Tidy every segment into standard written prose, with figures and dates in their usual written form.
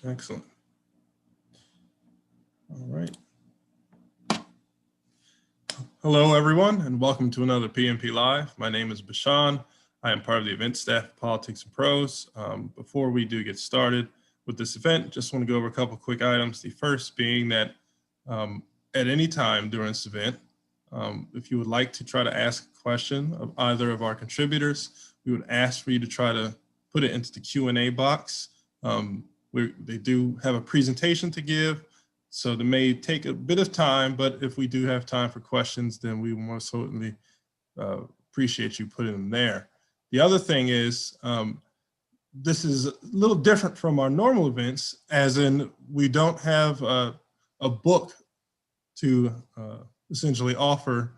Excellent. All right. Hello, everyone, and welcome to another PNP Live. My name is Bashan. I am part of the event staff of Politics and Prose. Before we do get started with this event, just want to go over a couple quick items. The first being that at any time during this event, if you would like to try to ask a question of either of our contributors, we would ask for you to try to put it into the Q&A box. They do have a presentation to give, so it may take a bit of time, but if we do have time for questions, then we will most certainly appreciate you putting them there. The other thing is, this is a little different from our normal events, as in we don't have a book to essentially offer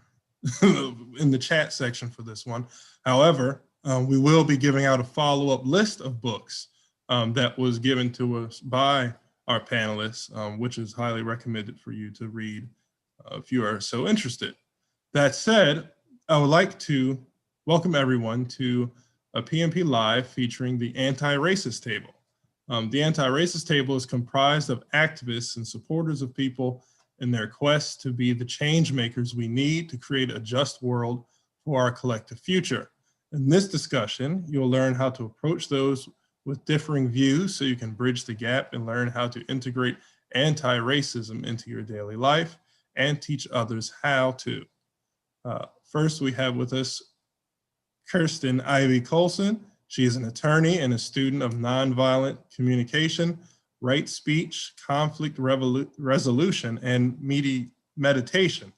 in the chat section for this one. However, we will be giving out a follow-up list of books that was given to us by our panelists, which is highly recommended for you to read if you are so interested. That said, I would like to welcome everyone to a PNP Live featuring the Antiracist Table. The Antiracist Table is comprised of activists and supporters of people in their quest to be the change makers we need to create a just world for our collective future. In this discussion, you'll learn how to approach those with differing views so you can bridge the gap and learn how to integrate anti-racism into your daily life and teach others how to. First, we have with us Kirsten Ivey-Colson. She is an attorney and a student of nonviolent communication, right speech, conflict resolution, and meditation.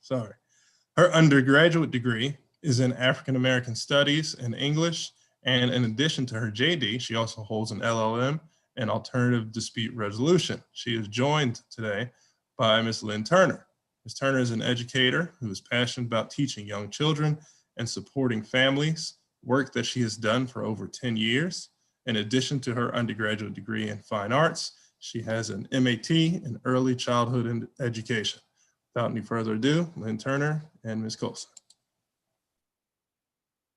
Her undergraduate degree is in African American Studies and English. And in addition to her JD, she also holds an LLM in alternative dispute resolution. She is joined today by Ms. Lynn Turner. Ms. Turner is an educator who is passionate about teaching young children and supporting families, work that she has done for over 10 years. In addition to her undergraduate degree in fine arts, she has an MAT in early childhood education. Without any further ado, Lynn Turner and Ms. Colson.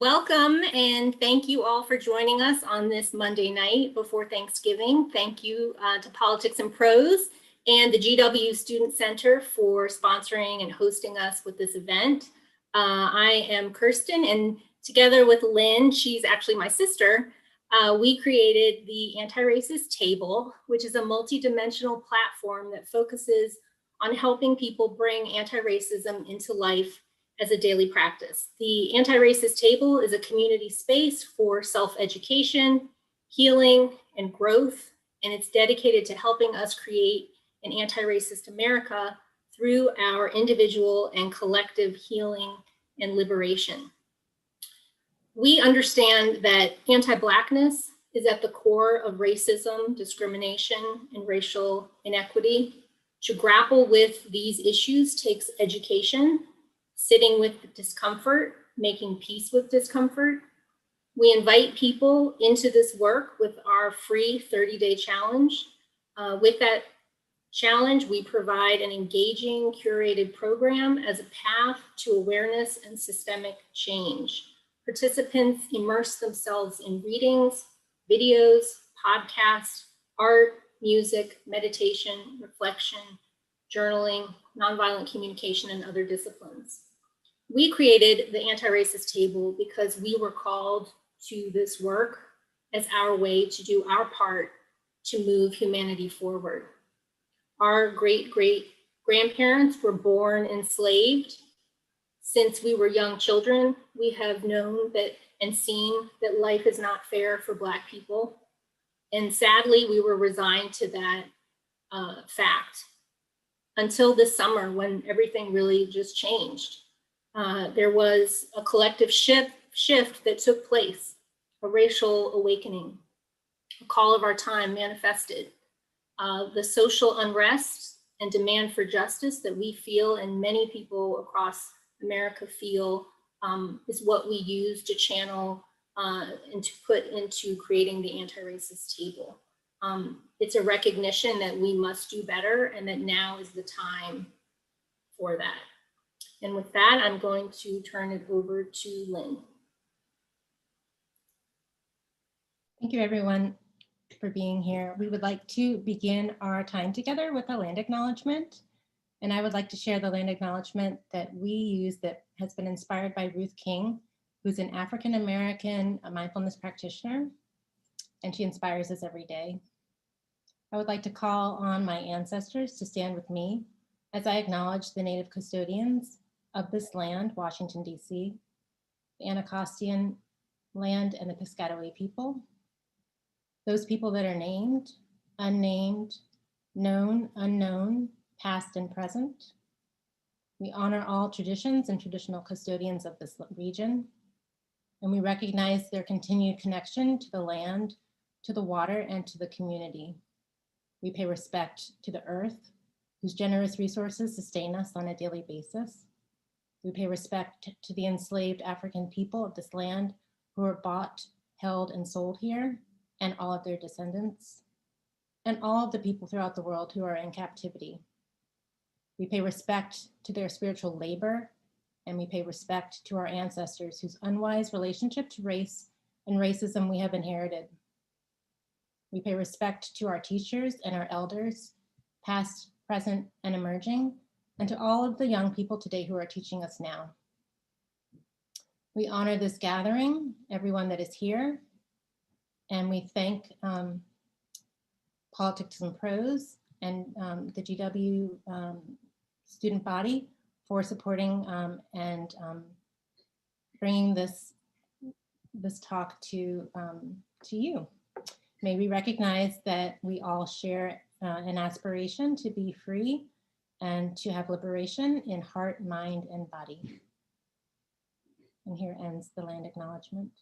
Welcome, and thank you all for joining us on this Monday night before Thanksgiving. Thank you to Politics and Prose and the GW Student Center for sponsoring and hosting us with this event. I am Kirsten, and together with Lynn, she's actually my sister, we created the Antiracist Table, which is a multidimensional platform that focuses on helping people bring anti-racism into life as a daily practice. The Antiracist Table is a community space for self-education, healing, and growth, and it's dedicated to helping us create an anti-racist America through our individual and collective healing and liberation. We understand that anti-Blackness is at the core of racism, discrimination, and racial inequity. To grapple with these issues takes education, sitting with discomfort, making peace with discomfort. We invite people into this work with our free 30-day challenge. With that challenge, we provide an engaging, curated program as a path to awareness and systemic change. Participants immerse themselves in readings, videos, podcasts, art, music, meditation, reflection, journaling, nonviolent communication, and other disciplines. We created the Antiracist Table because we were called to this work as our way to do our part to move humanity forward. Our great-great-grandparents were born enslaved. Since we were young children, we have known that and seen that life is not fair for Black people. And sadly, we were resigned to that fact until this summer when everything really just changed. There was a collective shift that took place, a racial awakening, a call of our time manifested. The social unrest and demand for justice that we feel and many people across America feel is what we use to channel and to put into creating the Antiracist Table. It's a recognition that we must do better and that now is the time for that. And with that, I'm going to turn it over to Lynn. Thank you, everyone. for being here. We would like to begin our time together with a land acknowledgement. And I would like to share the land acknowledgement that we use that has been inspired by Ruth King, who's an African-American mindfulness practitioner, and she inspires us every day. I would like to call on my ancestors to stand with me as I acknowledge the Native custodians of this land, Washington, D.C., the Anacostan land, and the Piscataway people. Those people that are named, unnamed, known, unknown, past and present. We honor all traditions and traditional custodians of this region, and we recognize their continued connection to the land, to the water, and to the community. We pay respect to the earth, whose generous resources sustain us on a daily basis. We pay respect to the enslaved African people of this land who were bought, held, and sold here, and all of their descendants, and all of the people throughout the world who are in captivity. We pay respect to their spiritual labor, and we pay respect to our ancestors whose unwise relationship to race and racism we have inherited. We pay respect to our teachers and our elders, past, present, and emerging, and to all of the young people today who are teaching us now. We honor this gathering, everyone that is here, and we thank Politics and Prose and the GW student body for supporting and bringing this talk to you. May we recognize that we all share an aspiration to be free and to have liberation in heart, mind, and body. And here ends the land acknowledgement.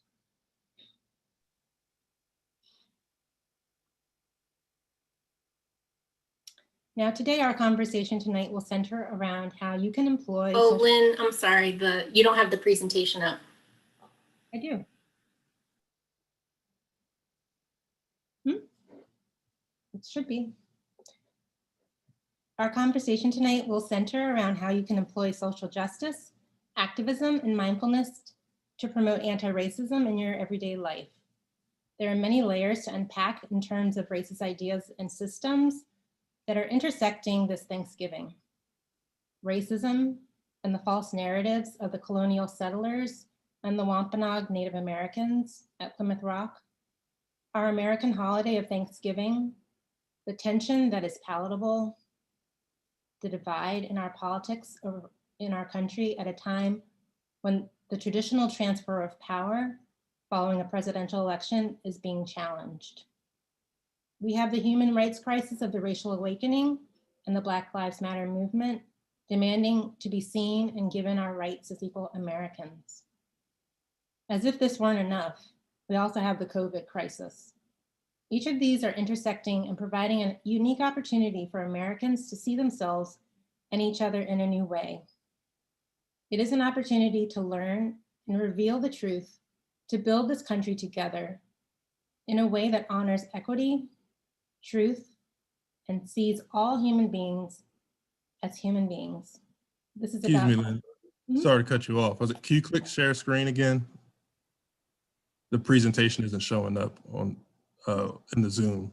Now, today, our conversation tonight will center around how you can employ. Oh, Lynn, I'm sorry, you don't have the presentation up. I do. It should be. Our conversation tonight will center around how you can employ social justice, activism, and mindfulness to promote anti-racism in your everyday life. There are many layers to unpack in terms of racist ideas and systems that are intersecting this Thanksgiving. Racism and the false narratives of the colonial settlers and the Wampanoag Native Americans at Plymouth Rock, our American holiday of Thanksgiving, the tension that is palatable, the divide in our politics in our country at a time when the traditional transfer of power following a presidential election is being challenged. We have the human rights crisis of the racial awakening and the Black Lives Matter movement demanding to be seen and given our rights as equal Americans. As if this weren't enough, we also have the COVID crisis. Each of these are intersecting and providing a unique opportunity for Americans to see themselves and each other in a new way. It is an opportunity to learn and reveal the truth, to build this country together in a way that honors equity, truth, and sees all human beings as human beings. This is Excuse about— me, Lynn. Sorry to cut you off. Can you click share screen again? The presentation isn't showing up on in the Zoom.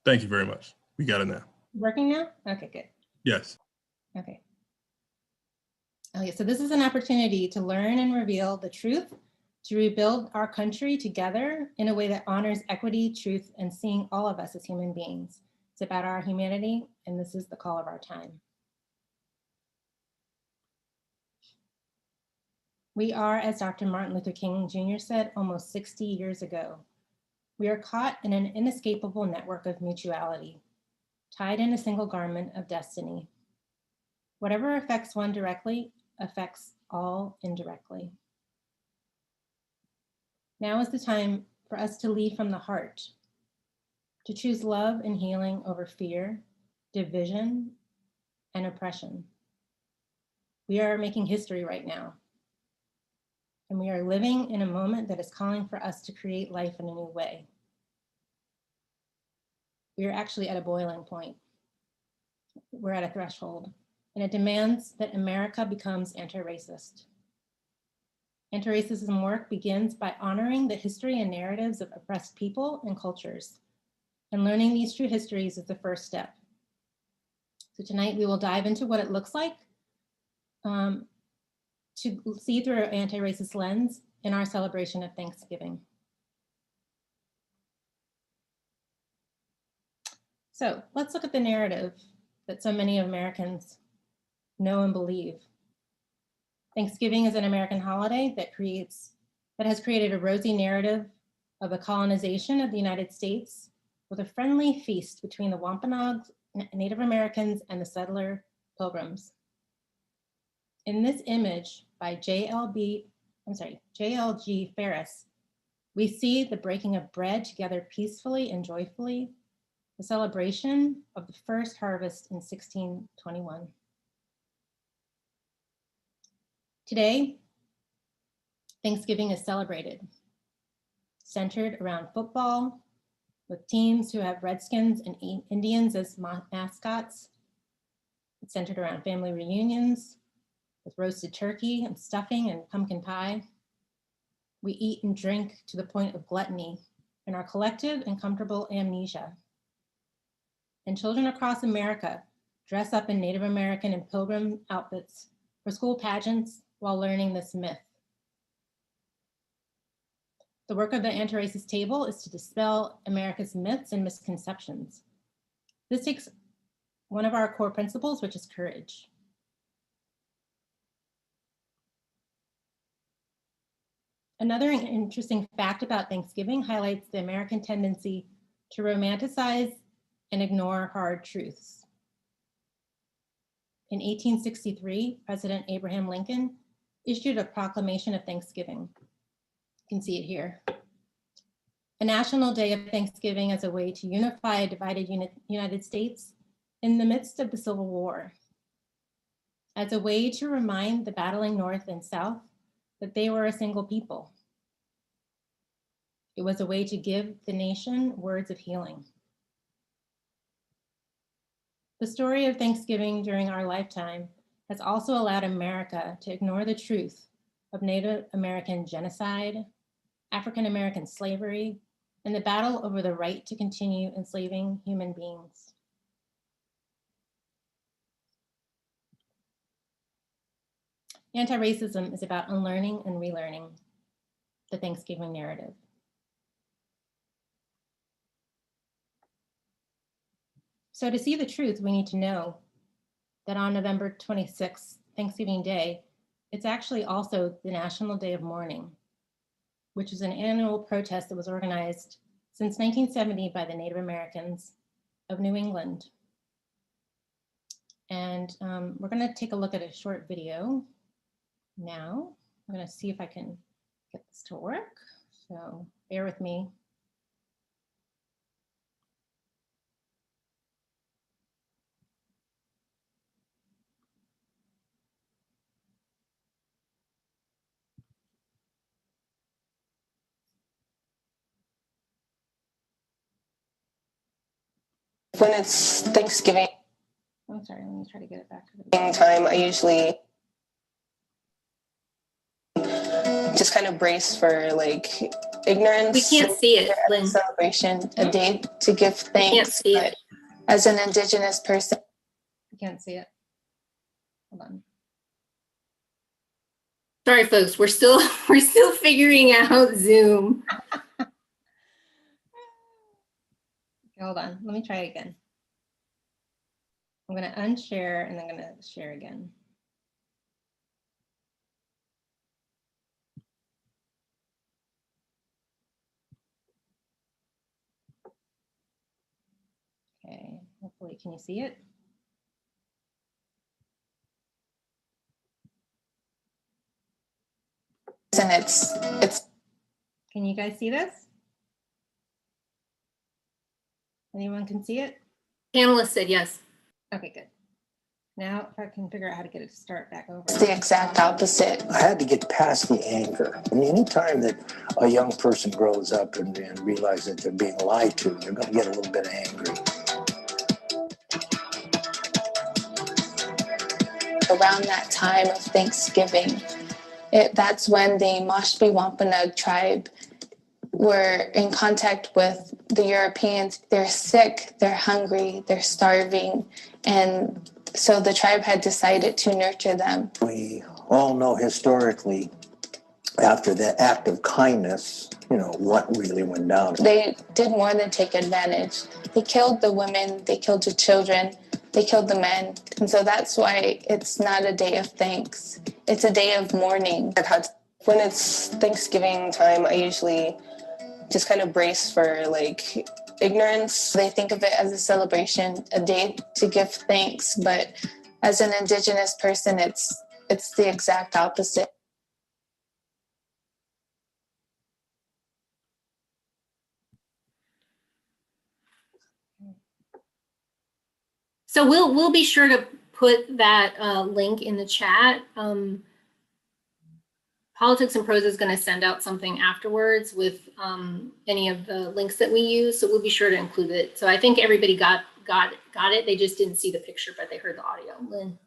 Thank you very much. We got it now. Working now? Okay, good. Yes. Okay, so this is an opportunity to learn and reveal the truth, to rebuild our country together in a way that honors equity, truth, and seeing all of us as human beings. It's about our humanity, and this is the call of our time. We are, as Dr. Martin Luther King Jr. said almost 60 years ago, we are caught in an inescapable network of mutuality, tied in a single garment of destiny. Whatever affects one directly affects all indirectly. Now is the time for us to lead from the heart, to choose love and healing over fear, division, and oppression. We are making history right now, and we are living in a moment that is calling for us to create life in a new way. We are actually at a boiling point. We're at a threshold, and it demands that America becomes anti-racist. Anti-racism work begins by honoring the history and narratives of oppressed people and cultures, and learning these true histories is the first step. So tonight we will dive into what it looks like to see through an anti-racist lens in our celebration of Thanksgiving. So let's look at the narrative that so many Americans know and believe. Thanksgiving is an American holiday that has created a rosy narrative of the colonization of the United States with a friendly feast between the Wampanoags, Native Americans, and the settler pilgrims. In this image by J.L.G. Ferris, we see the breaking of bread together peacefully and joyfully, the celebration of the first harvest in 1621. Today, Thanksgiving is celebrated, centered around football, with teams who have Redskins and Indians as mascots. It's centered around family reunions with roasted turkey and stuffing and pumpkin pie. We eat and drink to the point of gluttony in our collective and comfortable amnesia. And children across America dress up in Native American and pilgrim outfits for school pageants while learning this myth. The work of the Antiracist Table is to dispel America's myths and misconceptions. This takes one of our core principles, which is courage. Another interesting fact about Thanksgiving highlights the American tendency to romanticize and ignore hard truths. In 1863, President Abraham Lincoln issued a proclamation of Thanksgiving. You can see it here. A national day of Thanksgiving as a way to unify a divided United States in the midst of the Civil War. As a way to remind the battling North and South that they were a single people. It was a way to give the nation words of healing. The story of Thanksgiving during our lifetime has also allowed America to ignore the truth of Native American genocide, African American slavery, and the battle over the right to continue enslaving human beings. Anti-racism is about unlearning and relearning the Thanksgiving narrative. So to see the truth, we need to know that on November 26th, Thanksgiving Day, it's actually also the National Day of Mourning, which is an annual protest that was organized since 1970 by the Native Americans of New England. And we're gonna take a look at a short video now. I'm gonna see if I can get this to work. So bear with me. When it's Thanksgiving I'm sorry, let me try to get it back to the time, I usually just kind of brace for like ignorance. We can't see it, Lynn. Celebration, a day to give thanks. Can't see it. As an Indigenous person. I can't see it. Hold on. Sorry, folks. We're still figuring out Zoom. Hold on, let me try again. I'm gonna unshare and then I'm gonna share again. Okay, hopefully, can you see it? And it's. Can you guys see this? Anyone can see it? Panelists said yes. Okay, good. Now, if I can figure out how to get it to start back over. It's the exact opposite. I had to get past the anger. I mean, anytime that a young person grows up and realizes that they're being lied to, they're going to get a little bit angry. around that time of Thanksgiving. That's when the Mashpee Wampanoag tribe were in contact with the Europeans. They're sick, they're hungry, they're starving, and so the tribe had decided to nurture them. We all know historically, after the act of kindness, what really went down. They did more than take advantage. They killed the women, they killed the children, they killed the men. And so that's why it's not a day of thanks. It's a day of mourning. When it's Thanksgiving time, I usually just kind of brace for like ignorance. They think of it as a celebration, a day to give thanks, but as an Indigenous person, it's the exact opposite. So we'll be sure to put that link in the chat. Politics and Prose is going to send out something afterwards with any of the links that we use, so we'll be sure to include it. So I think everybody got it. They just didn't see the picture, but they heard the audio. Lynn.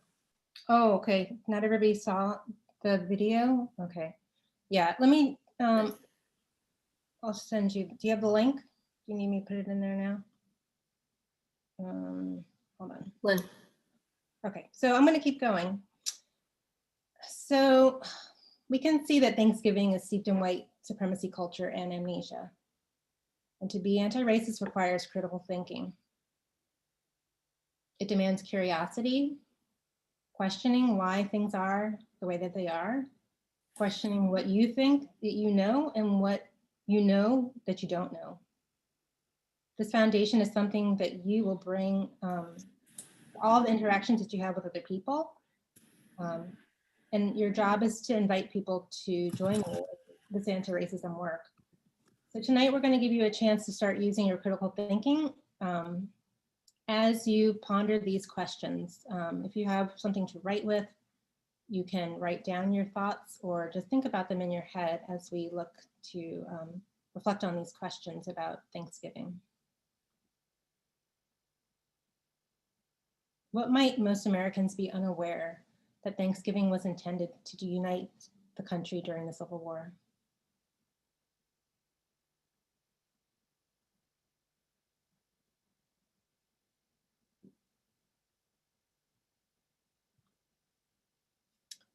Oh, okay. Not everybody saw the video. Okay. Yeah. Let me. I'll send you. Do you have the link? Do you need me to put it in there now? Hold on. Lynn. Okay. So I'm going to keep going. So we can see that Thanksgiving is steeped in white supremacy culture and amnesia. And to be anti-racist requires critical thinking. It demands curiosity, questioning why things are the way that they are, questioning what you think that you know and what you know that you don't know. This foundation is something that you will bring all the interactions that you have with other people. And your job is to invite people to join you with this anti-racism work. So tonight we're going to give you a chance to start using your critical thinking as you ponder these questions. If you have something to write with, you can write down your thoughts or just think about them in your head as we look to reflect on these questions about Thanksgiving. What might most Americans be unaware that Thanksgiving was intended to unite the country during the Civil War?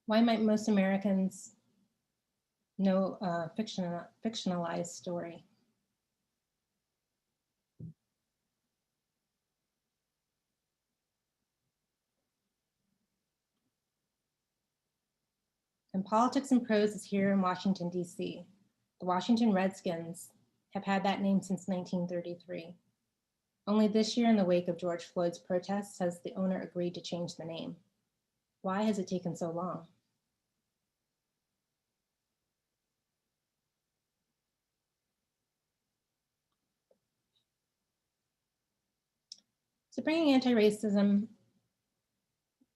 Why might most Americans know a fictionalized story? And Politics and Prose is here in Washington, D.C. The Washington Redskins have had that name since 1933. Only this year, in the wake of George Floyd's protests, has the owner agreed to change the name. Why has it taken so long? So bringing anti-racism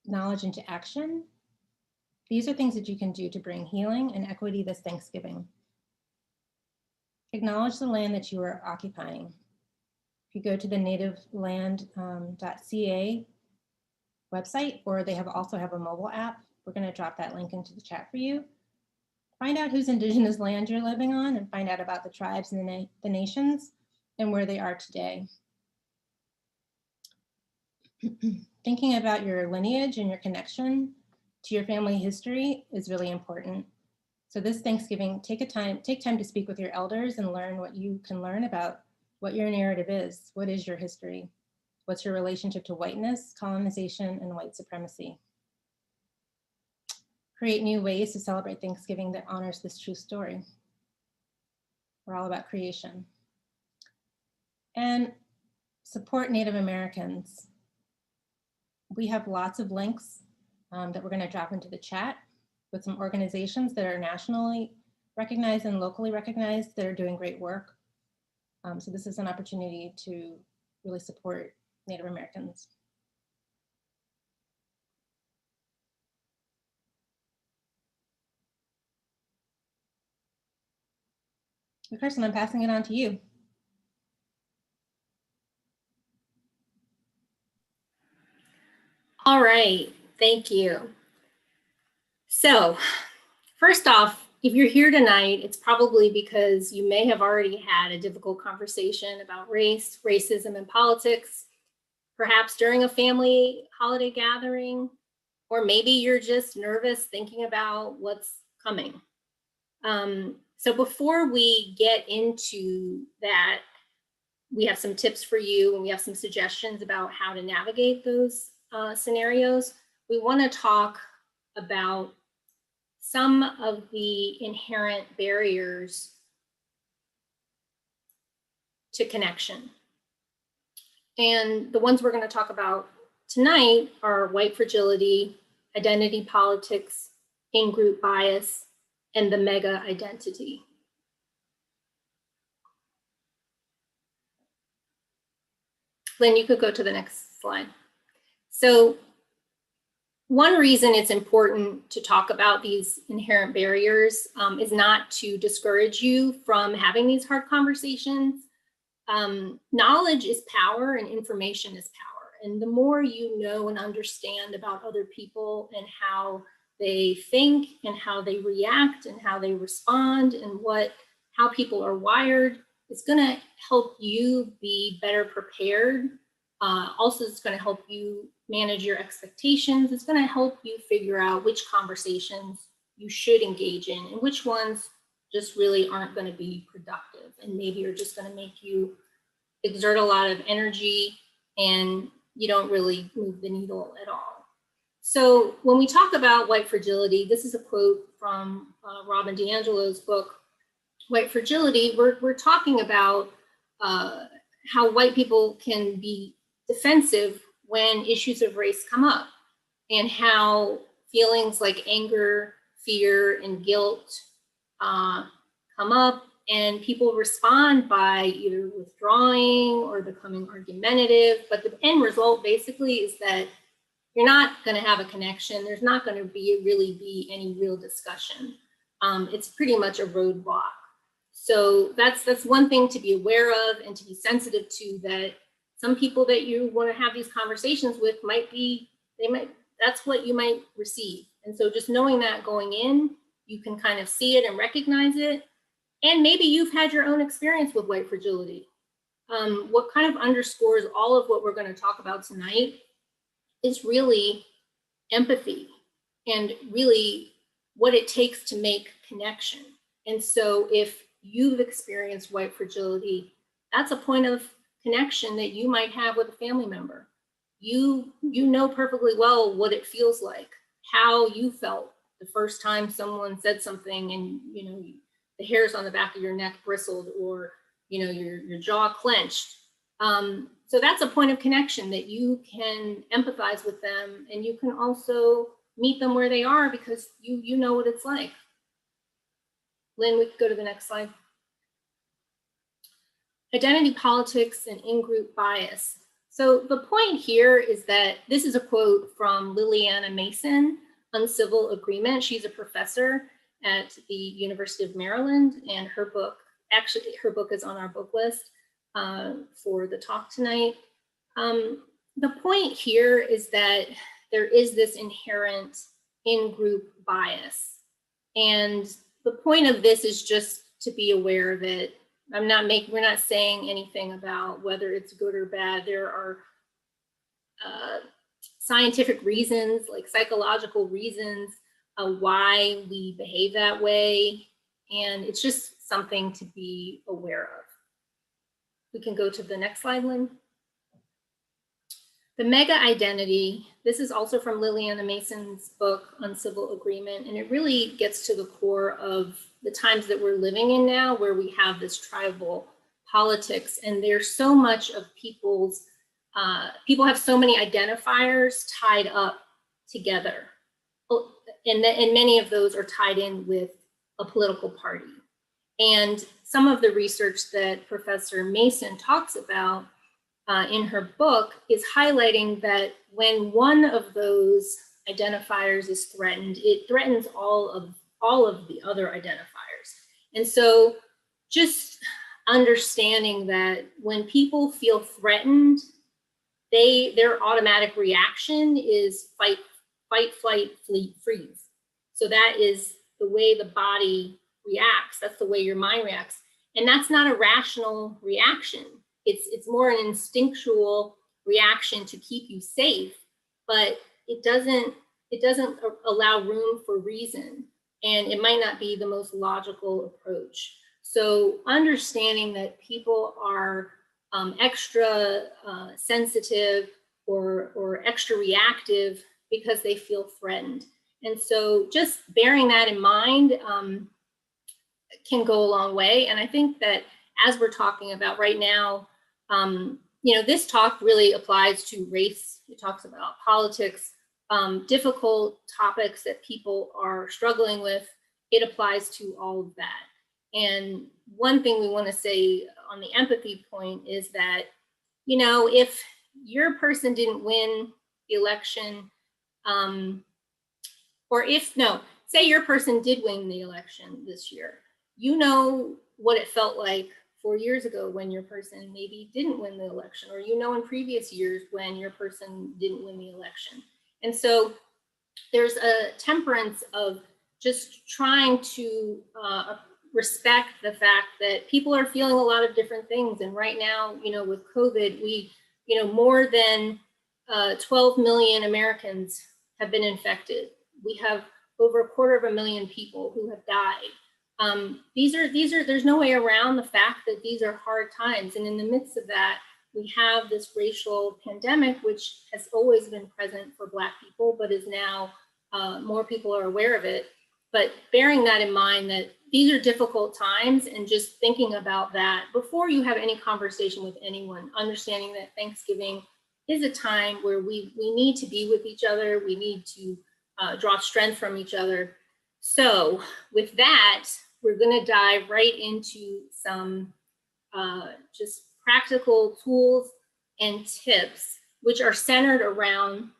knowledge into action, these are things that you can do to bring healing and equity this Thanksgiving. Acknowledge the land that you are occupying. If you go to the nativeland.ca website, or they also have a mobile app, we're going to drop that link into the chat for you. Find out whose indigenous land you're living on and find out about the tribes and the nations and where they are today. Thinking about your lineage and your connection to your family history is really important. So this Thanksgiving, take time to speak with your elders and learn what you can learn about what your narrative is. What is your history? What's your relationship to whiteness, colonization, and white supremacy? Create new ways to celebrate Thanksgiving that honors this true story. We're all about creation. And support Native Americans. We have lots of links that we're going to drop into the chat with some organizations that are nationally recognized and locally recognized that are doing great work. So this is an opportunity to really support Native Americans. Kirsten, I'm passing it on to you. All right, thank you. So first off, if you're here tonight, it's probably because you may have already had a difficult conversation about race, racism, and politics, perhaps during a family holiday gathering, or maybe you're just nervous thinking about what's coming. So before we get into that, we have some tips for you and we have some suggestions about how to navigate those scenarios. We want to talk about some of the inherent barriers to connection. And the ones we're going to talk about tonight are white fragility, identity politics, in-group bias, and the mega identity. Lynn, you could go to the next slide. So one reason it's important to talk about these inherent barriers is not to discourage you from having these hard conversations. Knowledge is power and information is power. And the more you know and understand about other people and how they think and how they react and how they respond and how people are wired, it's going to help you be better prepared. Also, it's going to help you manage your expectations. It's going to help you figure out which conversations you should engage in and which ones just really aren't going to be productive and maybe are just going to make you exert a lot of energy and you don't really move the needle at all. So when we talk about white fragility, this is a quote from Robin DiAngelo's book, White Fragility. We're talking about how white people can be defensive when issues of race come up and how feelings like anger, fear, and guilt come up, and people respond by either withdrawing or becoming argumentative. But the end result basically is that you're not going to have a connection. There's not going to really be any real discussion. It's pretty much a roadblock. So that's one thing to be aware of and to be sensitive to, that some people that you want to have these conversations with that's what you might receive. And so just knowing that going in, you can kind of see it and recognize it. And maybe you've had your own experience with white fragility. What kind of underscores all of what we're going to talk about tonight is really empathy and really what it takes to make connection. And so if you've experienced white fragility, that's a point of connection that you might have with a family member. You know perfectly well what it feels like, how you felt the first time someone said something and the hairs on the back of your neck bristled, or your jaw clenched. So that's a point of connection that you can empathize with them, and you can also meet them where they are because you know what it's like. Lynn, we could go to the next slide. Identity politics and in-group bias. So the point here is that this is a quote from Liliana Mason, Uncivil Agreement. She's a professor at the University of Maryland, and her book is on our book list for the talk tonight. The point here is that there is this inherent in-group bias. And the point of this is just to be aware of it. We're not saying anything about whether it's good or bad. There are scientific reasons, like psychological reasons, why we behave that way. And it's just something to be aware of. We can go to the next slide, Lynn. The mega identity, this is also from Liliana Mason's book, Uncivil Agreement, and it really gets to the core of the times that we're living in now, where we have this tribal politics, and there's so much of people have so many identifiers tied up together. And many of those are tied in with a political party. And some of the research that Professor Mason talks about in her book is highlighting that when one of those identifiers is threatened, it threatens all of the other identifiers. And so just understanding that when people feel threatened, their automatic reaction is fight, flight, freeze. So that is the way the body reacts. That's the way your mind reacts. And that's not a rational reaction. It's more an instinctual reaction to keep you safe, but it doesn't allow room for reason. And it might not be the most logical approach. So understanding that people are extra sensitive or extra reactive because they feel threatened. And so just bearing that in mind can go a long way. And I think that as we're talking about right now, this talk really applies to race. It talks about politics, difficult topics that people are struggling with. It applies to all of that. And one thing we want to say on the empathy point is that, if your person didn't win the election, say your person did win the election this year, you know what it felt like 4 years ago when your person maybe didn't win the election, or in previous years when your person didn't win the election. And so there's a temperance of just trying to respect the fact that people are feeling a lot of different things. And right now, with COVID, we, more than 12 million Americans have been infected. We have over 250,000 people who have died. There's no way around the fact that these are hard times. And in the midst of that, we have this racial pandemic, which has always been present for Black people, but is now more people are aware of it. But bearing that in mind, that these are difficult times, and just thinking about that before you have any conversation with anyone, understanding that Thanksgiving is a time where we need to be with each other. We need to draw strength from each other. So with that, we're going to dive right into some just practical tools and tips, which are centered around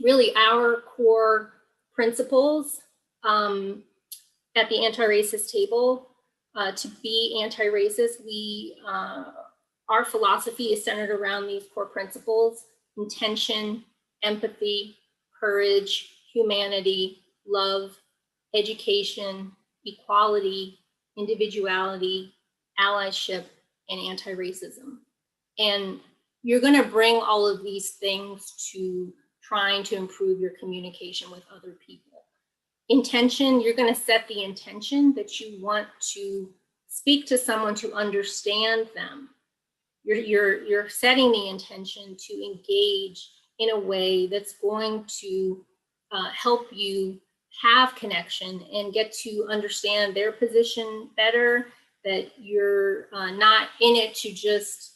really our core principles at the Antiracist Table. To be anti-racist, our philosophy is centered around these core principles: intention, empathy, courage, humanity, love, education, equality, individuality, allyship, and anti-racism. And you're going to bring all of these things to trying to improve your communication with other people. Intention, you're going to set the intention that you want to speak to someone to understand them. You're setting the intention to engage in a way that's going to help you have connection and get to understand their position better, that you're not in it to just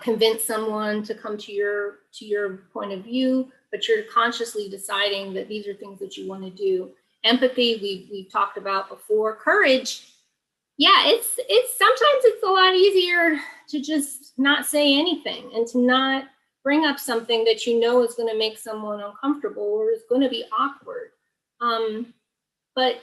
convince someone to come to your point of view, but you're consciously deciding that these are things that you want to do. Empathy, we've talked about before. Courage, yeah, it's sometimes it's a lot easier to just not say anything and to not bring up something that is going to make someone uncomfortable or is going to be awkward. But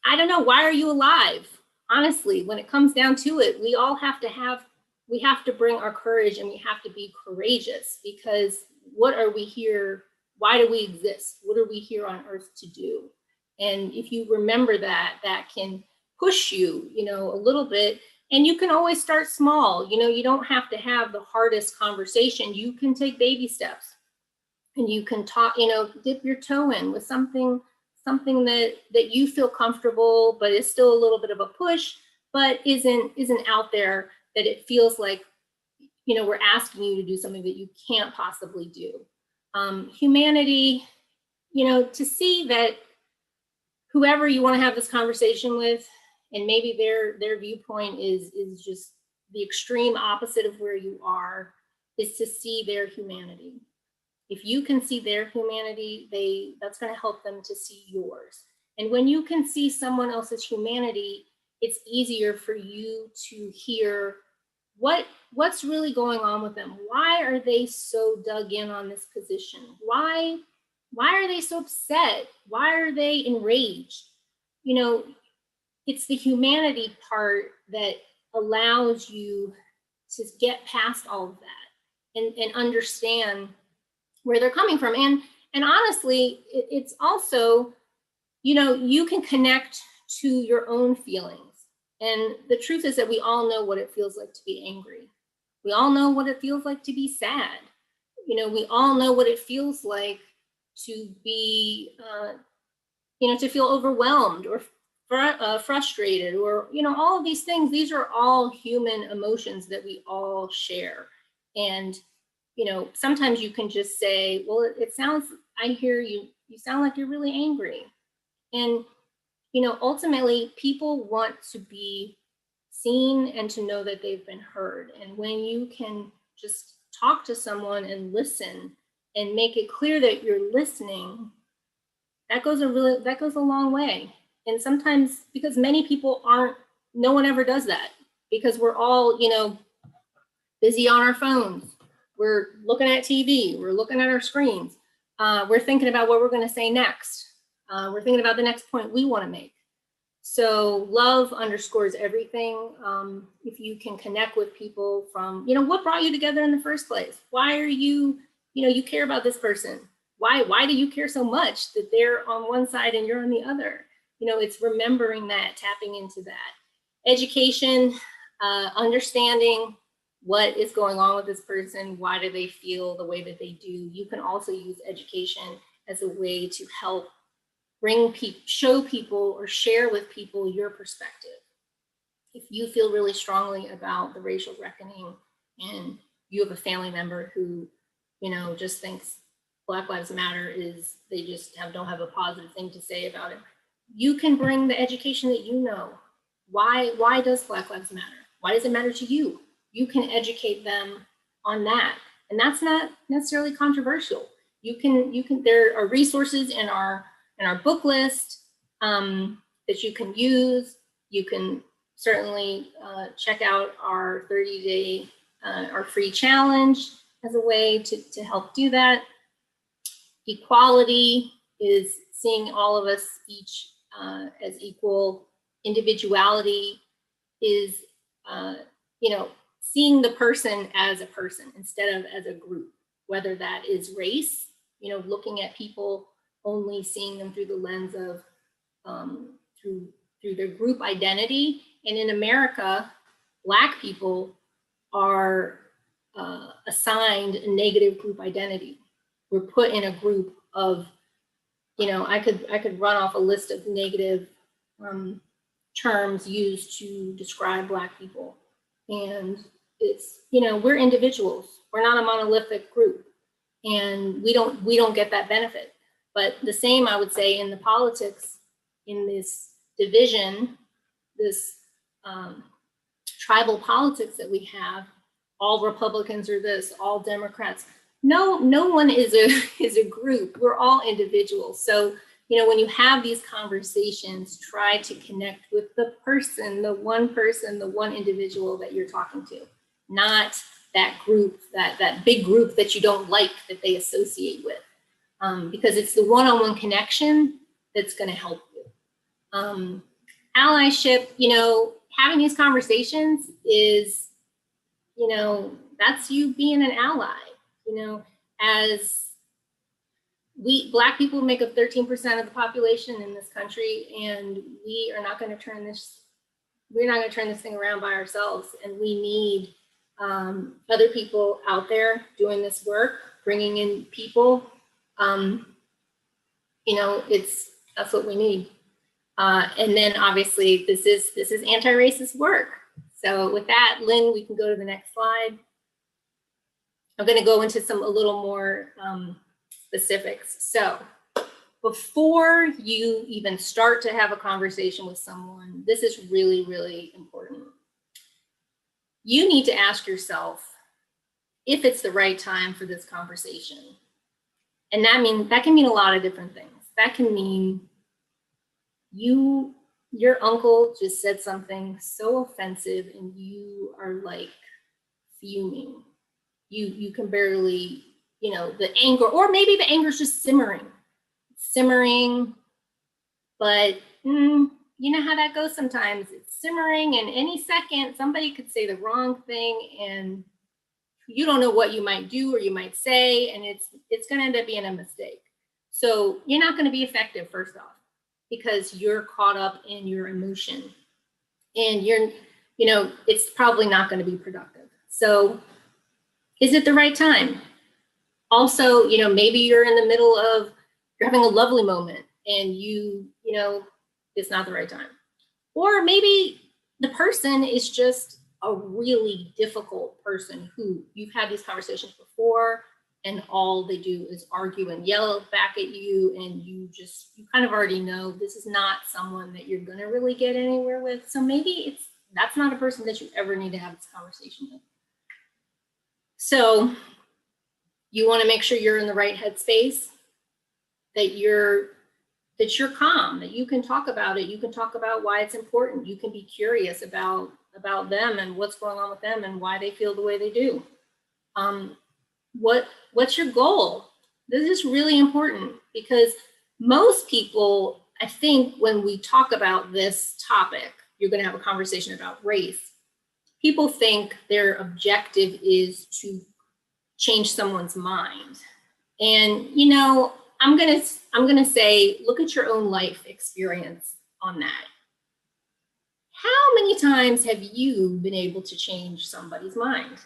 I don't know, why are you alive? Honestly, when it comes down to it, we all have to bring our courage, and we have to be courageous, because what are we here? Why do we exist? What are we here on earth to do? And if you remember that, that can push you, a little bit. And you can always start small. You don't have to have the hardest conversation. You can take baby steps, and you can talk, dip your toe in with something that you feel comfortable, but is still a little bit of a push, but isn't out there that it feels like, we're asking you to do something that you can't possibly do. Humanity, to see that whoever you want to have this conversation with, and maybe their viewpoint is just the extreme opposite of where you are, is to see their humanity. If you can see their humanity, that's going to help them to see yours. And when you can see someone else's humanity, it's easier for you to hear what's really going on with them. Why are they so dug in on this position? Why are they so upset? Why are they enraged? It's the humanity part that allows you to get past all of that and understand where they're coming from. And And honestly, it's also, you can connect to your own feelings. And the truth is that we all know what it feels like to be angry. We all know what it feels like to be sad. We all know what it feels like to be, to feel overwhelmed or frustrated, or, all of these things. These are all human emotions that we all share. And, sometimes you can just say, well, I hear you, you sound like you're really angry. And, ultimately, people want to be seen and to know that they've been heard. And when you can just talk to someone and listen and make it clear that you're listening, that goes a long way. And sometimes, because many people no one ever does that, because we're all, busy on our phones. We're looking at TV, we're looking at our screens. We're thinking about what we're going to say next. We're thinking about the next point we want to make. So love underscores everything. If you can connect with people from, what brought you together in the first place? Why are you, you care about this person? Why do you care so much that they're on one side and you're on the other? It's remembering that, tapping into that. Education, understanding what is going on with this person. Why do they feel the way that they do? You can also use education as a way to help show people or share with people your perspective. If you feel really strongly about the racial reckoning and you have a family member who, just thinks Black Lives Matter they just don't have a positive thing to say about it, you can bring the education that why does Black Lives matter? Why does it matter to you? You can educate them on that. And that's not necessarily controversial. There are resources in our book list that you can use. You can certainly check out our 30-day, our free challenge as a way to help do that. Equality is seeing all of us each as equal. Individuality is, seeing the person as a person instead of as a group, whether that is race, looking at people only seeing them through the lens of through their group identity. And in America, Black people are assigned a negative group identity. We're put in a group of, I could run off a list of negative terms used to describe Black people. And it's, we're individuals. We're not a monolithic group, and we don't get that benefit. But the same, I would say, in the politics, in this division, this tribal politics that we have, all Republicans are this, all Democrats. No one is a group. We're all individuals. So, when you have these conversations, try to connect with the person, the one individual that you're talking to, not that group, that big group that you don't like, that they associate with. Because it's the one-on-one connection that's going to help you. Allyship, having these conversations is, that's you being an ally. As Black people make up 13% of the population in this country, and we are not going to turn this, we're not going to turn this thing around by ourselves. And we need other people out there doing this work, bringing in people. That's what we need. And then obviously this is anti-racist work. So with that, Lynn, we can go to the next slide. I'm going to go into a little more specifics. So before you even start to have a conversation with someone, this is really, really important. You need to ask yourself if it's the right time for this conversation. And that can mean a lot of different things. That can mean your uncle just said something so offensive and you are like fuming. You can barely, the anger, or maybe the anger is just simmering, but you know how that goes sometimes. It's simmering, and any second somebody could say the wrong thing and you don't know what you might do or you might say, and it's going to end up being a mistake. So you're not going to be effective, first off, because you're caught up in your emotion, and it's probably not going to be productive. So is it the right time? Also, maybe you're in the middle of, you're having a lovely moment and it's not the right time. Or maybe the person is just a really difficult person who you've had these conversations before, and all they do is argue and yell back at you, and you kind of already know this is not someone that you're going to really get anywhere with. So maybe that's not a person that you ever need to have this conversation with. So you want to make sure you're in the right headspace, that you're calm, that you can talk about it. You can talk about why it's important. You can be curious about them and what's going on with them and why they feel the way they do. What's your goal? This is really important, because most people, I think, when we talk about this topic, you're going to have a conversation about race. People think their objective is to change someone's mind. And, I'm going to say, look at your own life experience on that. How many times have you been able to change somebody's mind?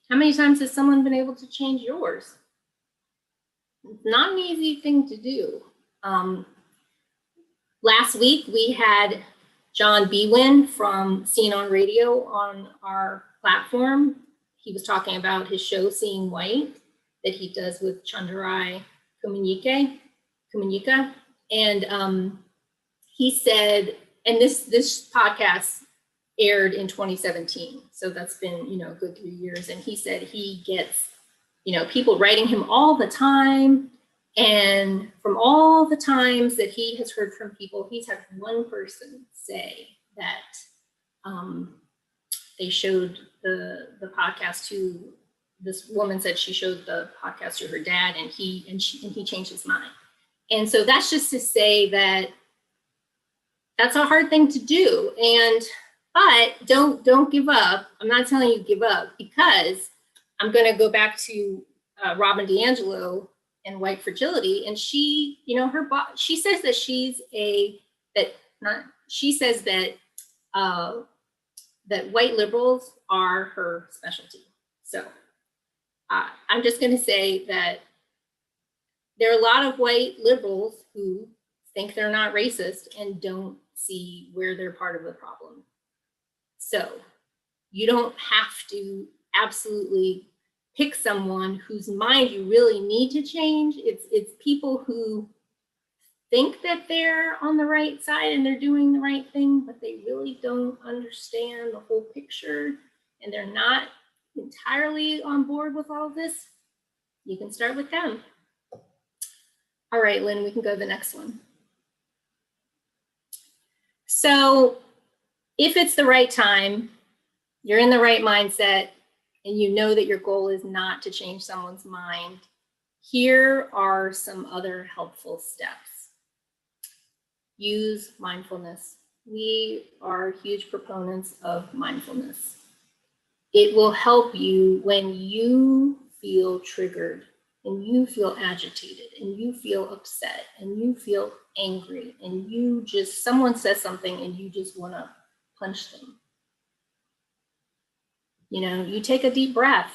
How many times has someone been able to change yours? It's not an easy thing to do. Last week, we had John Bwin from Seen on Radio on our platform. He was talking about his show, Seeing White, that he does with Chandrai Kumanyika. And he said, and this podcast aired in 2017. So that's been, a good 3 years. And he said he gets, people writing him all the time. And from all the times that he has heard from people, he's had one person say that they showed the podcast to, this woman said she showed the podcast to her dad, and he changed his mind. And so that's just to say that that's a hard thing to do. But don't give up. I'm not telling you give up, because I'm going to go back to Robin DiAngelo and White Fragility, and she, she says that that white liberals are her specialty. So I'm just going to say that there are a lot of white liberals who think they're not racist and don't see where they're part of the problem. So you don't have to absolutely pick someone whose mind you really need to change. It's people who think that they're on the right side and they're doing the right thing, but they really don't understand the whole picture, and they're not entirely on board with all of this. You can start with them. All right, Lynn, we can go to the next one. So if it's the right time, you're in the right mindset, and you know that your goal is not to change someone's mind, here are some other helpful steps. Use mindfulness. We are huge proponents of mindfulness. It will help you when you feel triggered, and you feel agitated, and you feel upset, and you feel angry, and someone says something and you just want to punch them. You take a deep breath.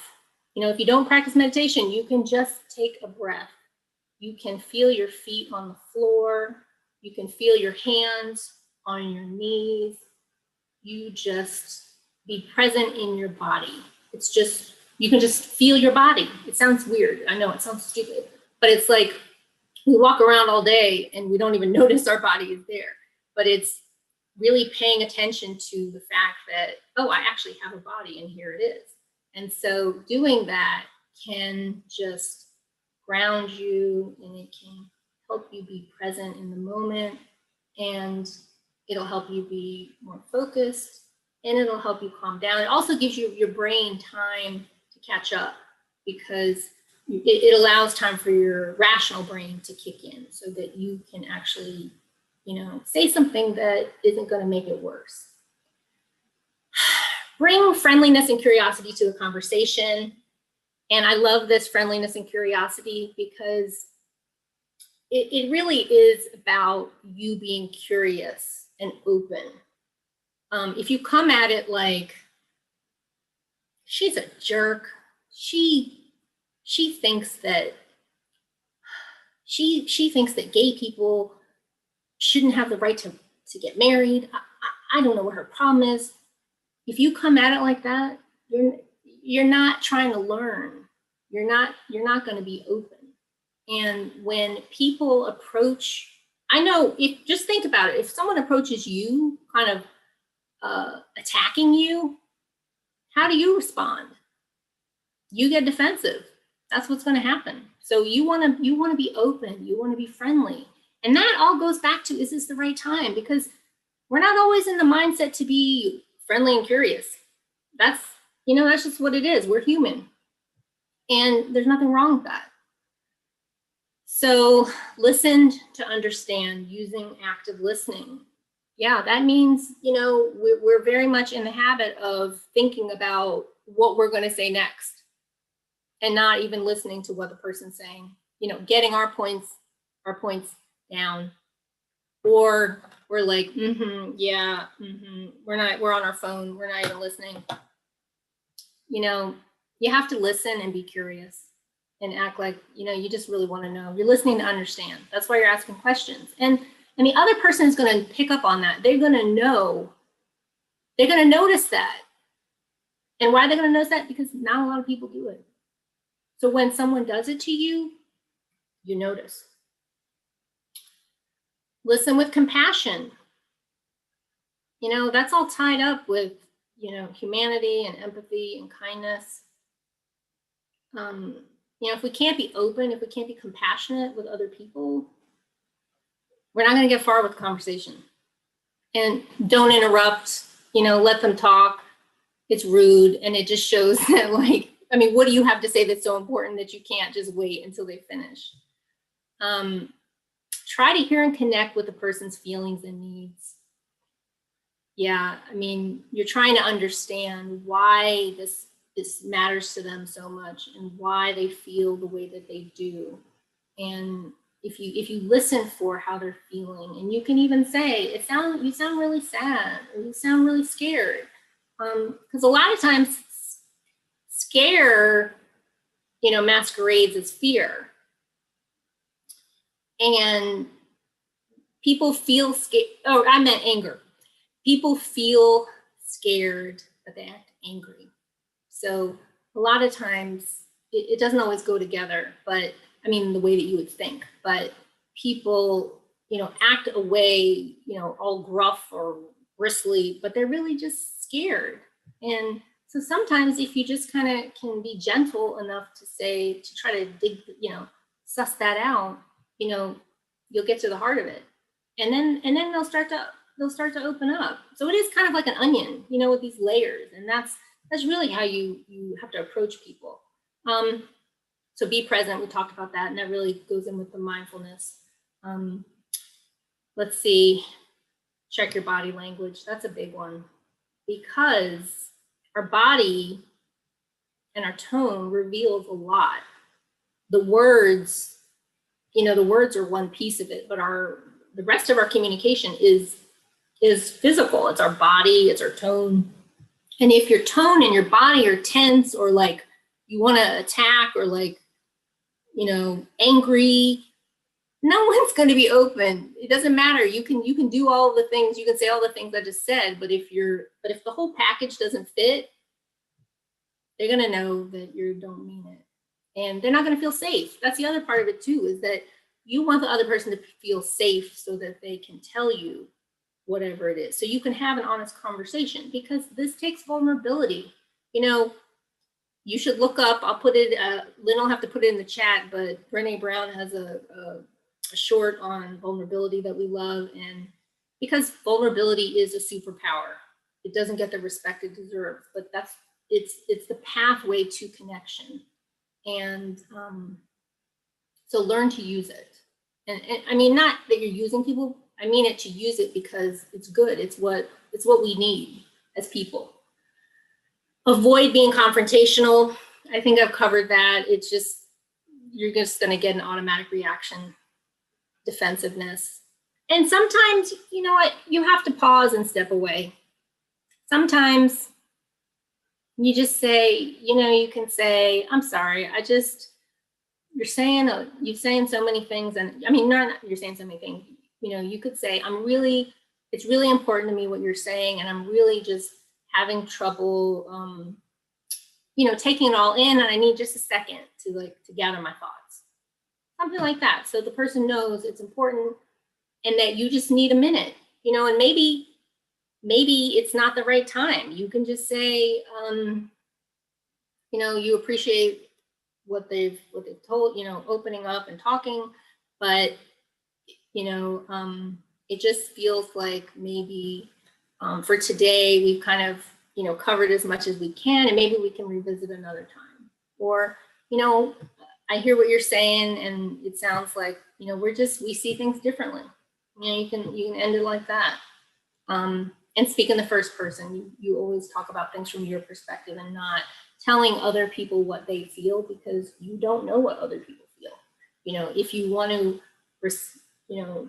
If you don't practice meditation, you can just take a breath. You can feel your feet on the floor. You can feel your hands on your knees. You just be present in your body. You can just feel your body. It sounds weird. I know it sounds stupid, but it's like we walk around all day and we don't even notice our body is there. But it's really paying attention to the fact that, oh, I actually have a body and here it is. And so doing that can just ground you, and it can help you be present in the moment, and it'll help you be more focused, and it'll help you calm down. It also gives you your brain time to catch up, because it allows time for your rational brain to kick in so that you can actually, say something that isn't going to make it worse. Bring friendliness and curiosity to the conversation. And I love this friendliness and curiosity, because it really is about you being curious and open. If you come at it like, she's a jerk, she thinks that she thinks that gay people shouldn't have the right to get married. I don't know what her problem is. If you come at it like that, you're not trying to learn. You're not going to be open. And when people approach, I know, if just think about it, if someone approaches you kind of attacking you, how do you respond? You get defensive. That's what's going to happen. So you want to be open, you want to be friendly. And that all goes back to, is this the right time? Because we're not always in the mindset to be friendly and curious. That's just what it is. We're human. And there's nothing wrong with that. So listen to understand, using active listening. Yeah, that means, we're very much in the habit of thinking about what we're going to say next and not even listening to what the person's saying, getting our points down. Or we're like, yeah, we're on our phone, we're not even listening. You have to listen and be curious and act like, you just really want to know. You're listening to understand. That's why you're asking questions. And the other person is going to pick up on that. They're going to know. They're going to notice that. And why are they going to notice that? Because not a lot of people do it. So when someone does it to you, you notice. Listen with compassion. That's all tied up with, humanity and empathy and kindness. If we can't be open, if we can't be compassionate with other people, we're not going to get far with the conversation. And don't interrupt, let them talk. It's rude. And it just shows that, what do you have to say that's so important that you can't just wait until they finish? Try to hear and connect with the person's feelings and needs. Yeah, you're trying to understand why this matters to them so much and why they feel the way that they do. And if you listen for how they're feeling, and you can even say, you sound really sad, or you sound really scared. Because a lot of times scare, masquerades as fear. And people feel scared. Oh, I meant anger. People feel scared, but they act angry. So a lot of times it doesn't always go together, but the way that you would think. But people, act away, all gruff or bristly, but they're really just scared. And so sometimes if you just kind of can be gentle enough to try to dig, suss that out, you'll get to the heart of it. And then they'll start to open up. So it is kind of like an onion, with these layers. And that's really how you have to approach people. So be present, we talked about that, and that really goes in with the mindfulness. Let's see, check your body language. That's a big one, because our body and our tone reveals a lot. The words, the words are one piece of it, but the rest of our communication is physical. It's our body, it's our tone. And if your tone and your body are tense, or like you want to attack, or like, angry, no one's going to be open. It doesn't matter. You can do all the things, you can say all the things I just said, but if the whole package doesn't fit, they're going to know that you don't mean it. And they're not going to feel safe. That's the other part of it too, is that you want the other person to feel safe so that they can tell you whatever it is. So you can have an honest conversation, because this takes vulnerability. You should look up, I'll put it, Lynn will have to put it in the chat, but Brené Brown has a short on vulnerability that we love. And because vulnerability is a superpower, it doesn't get the respect it deserves, but it's the pathway to connection. And so learn to use it. And not that you're using people, I mean it to use it because it's good. It's what we need as people. Avoid being confrontational. I think I've covered that. It's just, you're just going to get an automatic reaction. defensiveness. And sometimes, you know what, you have to pause and step away. Sometimes you just say, you know, you can say, I'm sorry, you're saying so many things. And I mean, not you're saying so many things, you know, you could say, it's really important to me what you're saying. And I'm really just having trouble, you know, taking it all in. And I need just a second to gather my thoughts. Something like that. So the person knows it's important and that you just need a minute, you know, and maybe it's not the right time. You can just say, you know, you appreciate what they've told, you know, opening up and talking, but, you know, it just feels like maybe for today, we've kind of, you know, covered as much as we can, and maybe we can revisit another time. Or, you know, I hear what you're saying, and it sounds like, you know, we see things differently. You know, you can end it like that. And speak in the first person. You always talk about things from your perspective and not telling other people what they feel, because you don't know what other people feel. You know, if you want to, you know,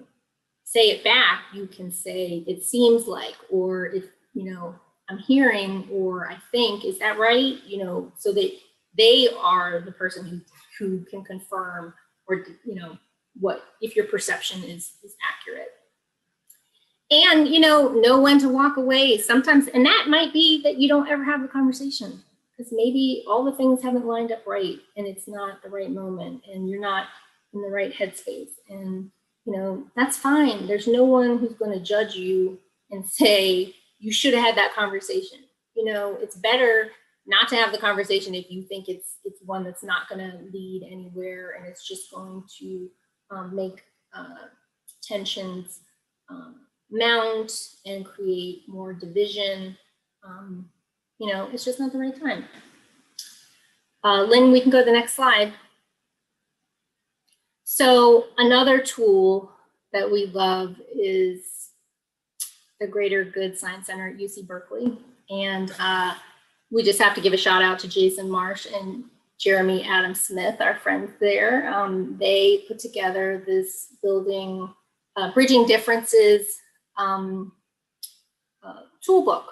say it back, you can say, it seems like, or if, you know, I'm hearing, or I think, is that right? You know, so that they are the person who can confirm, or, you know, what, if your perception is accurate. And, you know when to walk away sometimes. And that might be that you don't ever have the conversation, because maybe all the things haven't lined up right, and it's not the right moment, and you're not in the right headspace. And, you know, that's fine. There's no one who's going to judge you and say, you should have had that conversation. You know, it's better not to have the conversation if you think it's one that's not going to lead anywhere, and it's just going to make tensions mount and create more division. You know, it's just not the right time. Lynn, we can go to the next slide. So another tool that we love is the Greater Good Science Center at UC Berkeley. And we just have to give a shout out to Jason Marsh and Jeremy Adam Smith, our friends there. They put together this building, Bridging Differences toolbook.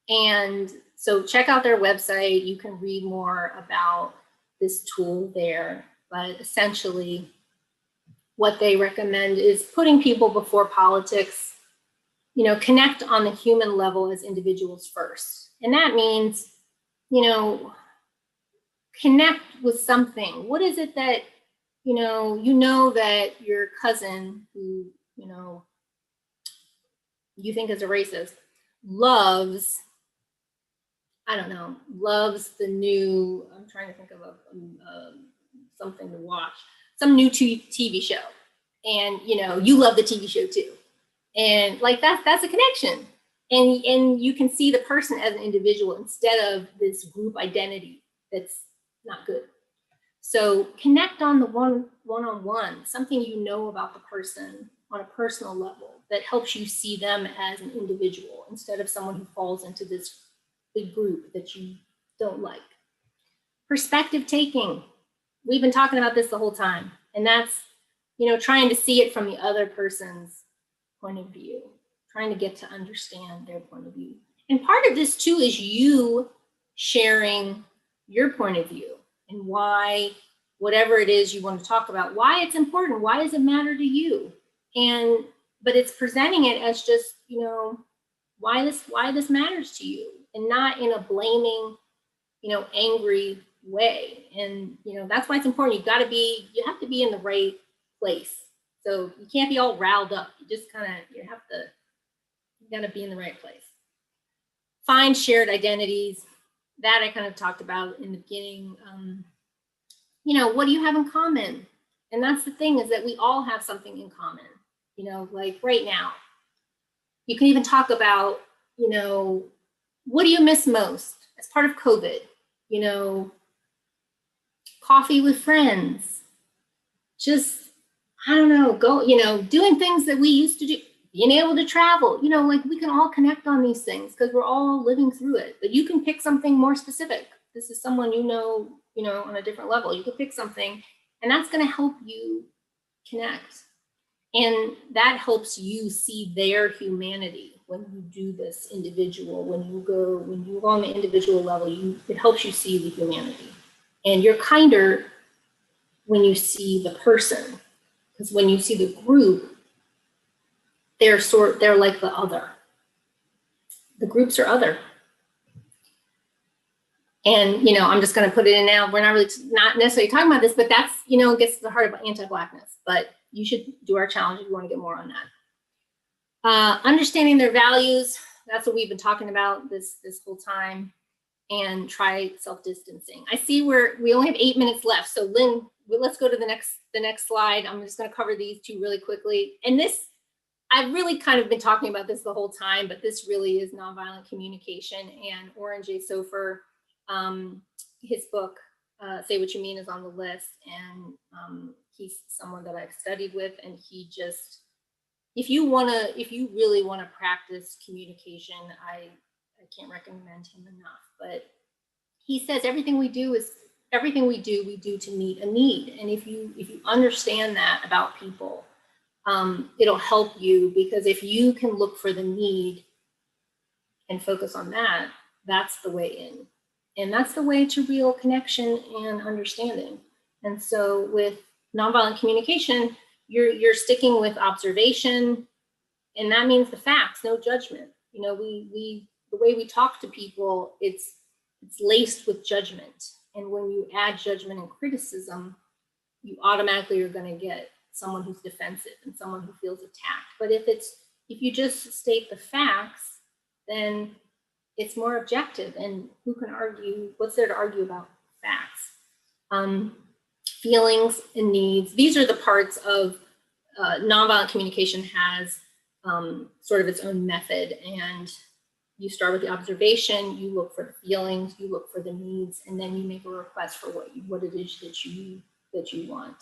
And so check out their website. You can read more about this tool there. But essentially, what they recommend is putting people before politics, you know, connect on the human level as individuals first. And that means, you know, connect with something. What is it that, you know that your cousin who, you know, you think is a racist loves, I don't know, loves the new, I'm trying to think of something to watch, some new TV show. And, you know, you love the TV show too. And like that's a connection. And you can see the person as an individual instead of this group identity that's not good. So connect on the one-on-one, something you know about the person on a personal level that helps you see them as an individual instead of someone who falls into this big group that you don't like. Perspective taking. We've been talking about this the whole time, and that's, you know, trying to see it from the other person's point of view, trying to get to understand their point of view. And part of this too is you sharing your point of view and why, whatever it is you want to talk about, why it's important, why does it matter to you? But it's presenting it as just, you know, why this matters to you, and not in a blaming, you know, angry way. And, you know, that's why it's important. You have to be in the right place. So you can't be all riled up. You just you gotta be in the right place. Find shared identities. That I kind of talked about in the beginning. You know, what do you have in common? And that's the thing, is that we all have something in common. You know, like right now, you can even talk about, you know, what do you miss most as part of COVID? You know, coffee with friends, just, I don't know, doing things that we used to do, being able to travel, you know, like we can all connect on these things because we're all living through it. But you can pick something more specific. This is someone you know, on a different level. You can pick something, and that's going to help you connect. And that helps you see their humanity when you do this individual, when you go on the individual level, it helps you see the humanity. And you're kinder when you see the person, because when you see the group, they're like the other. The groups are other. And, I'm just going to put it in now. We're not necessarily talking about this, but that's, gets to the heart of anti-Blackness. But you should do our challenge if you want to get more on that. Understanding their values, that's what we've been talking about this whole time. And try self-distancing. I see we only have 8 minutes left. So Lynn, let's go to the next slide. I'm just going to cover these two really quickly. And this, I've really kind of been talking about this the whole time, but this really is nonviolent communication. And Oren J. Sofer, his book, Say What You Mean, is on the list. And he's someone that I've studied with. And he just, if you really want to practice communication, I can't recommend him enough. But he says everything we do, we do to meet a need. And if you understand that about people, it'll help you, because if you can look for the need and focus on that, that's the way in. And that's the way to real connection and understanding. And so with nonviolent communication, you're sticking with observation, and that means the facts, no judgment. The way we talk to people, it's laced with judgment. And when you add judgment and criticism, you automatically are going to get someone who's defensive and someone who feels attacked. But if you just state the facts, then it's more objective. And who can argue? What's there to argue about facts? Feelings and needs. These are the parts of nonviolent communication has sort of its own method. And you start with the observation, you look for the feelings, you look for the needs, and then you make a request for what it is that you want.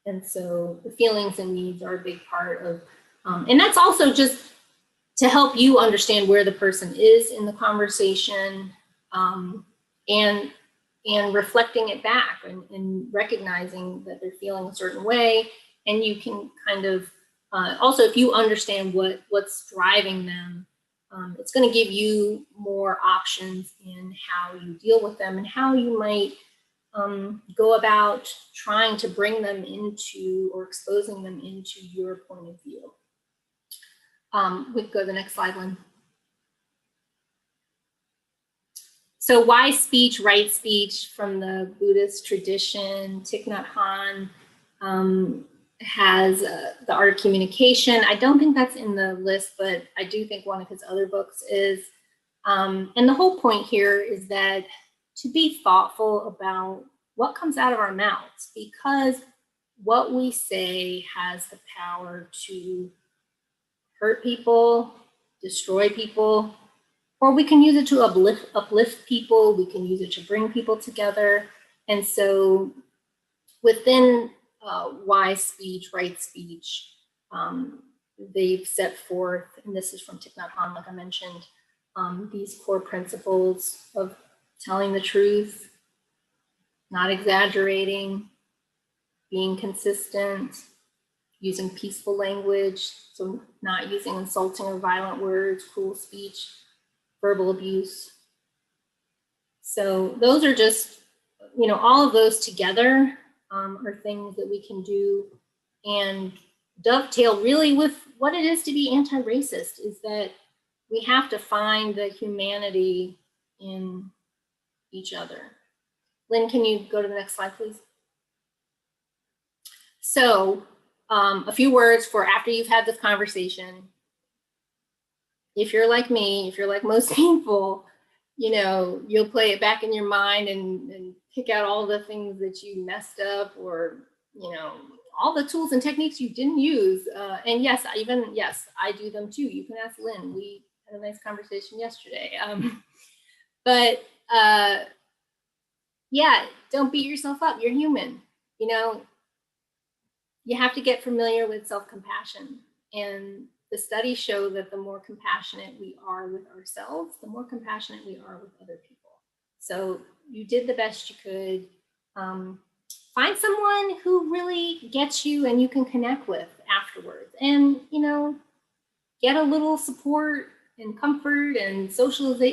And so the feelings and needs are a big part of, and that's also just to help you understand where the person is in the conversation, and reflecting it back and recognizing that they're feeling a certain way. And you can kind of, also if you understand what's driving them, it's going to give you more options in how you deal with them and how you might go about trying to bring them into or exposing them into your point of view. We can go to the next slide, Lynn. So why speech, right speech from the Buddhist tradition? Thich Nhat Hanh has The Art of Communication. I don't think that's in the list, but I do think one of his other books is. And the whole point here is that to be thoughtful about what comes out of our mouths, because what we say has the power to hurt people, destroy people, or we can use it to uplift people. We can use it to bring people together. And so within why speech, right speech, they've set forth, and this is from Thich Nhat Hanh, like I mentioned, these core principles of telling the truth, not exaggerating, being consistent, using peaceful language, so not using insulting or violent words, cruel speech, verbal abuse. So those are just, all of those together are things that we can do and dovetail really with what it is to be anti-racist, is that we have to find the humanity in each other. Lynn, can you go to the next slide, please? So a few words for after you've had this conversation. If you're like me, if you're like most people, you'll play it back in your mind and pick out all the things that you messed up, or, all the tools and techniques you didn't use. And yes, I do them too. You can ask Lynn. We had a nice conversation yesterday. But yeah, don't beat yourself up. You're human. You have to get familiar with self-compassion. And the studies show that the more compassionate we are with ourselves, the more compassionate we are with other people. So you did the best you could. Find someone who really gets you and you can connect with. afterwards, and get a little support and comfort and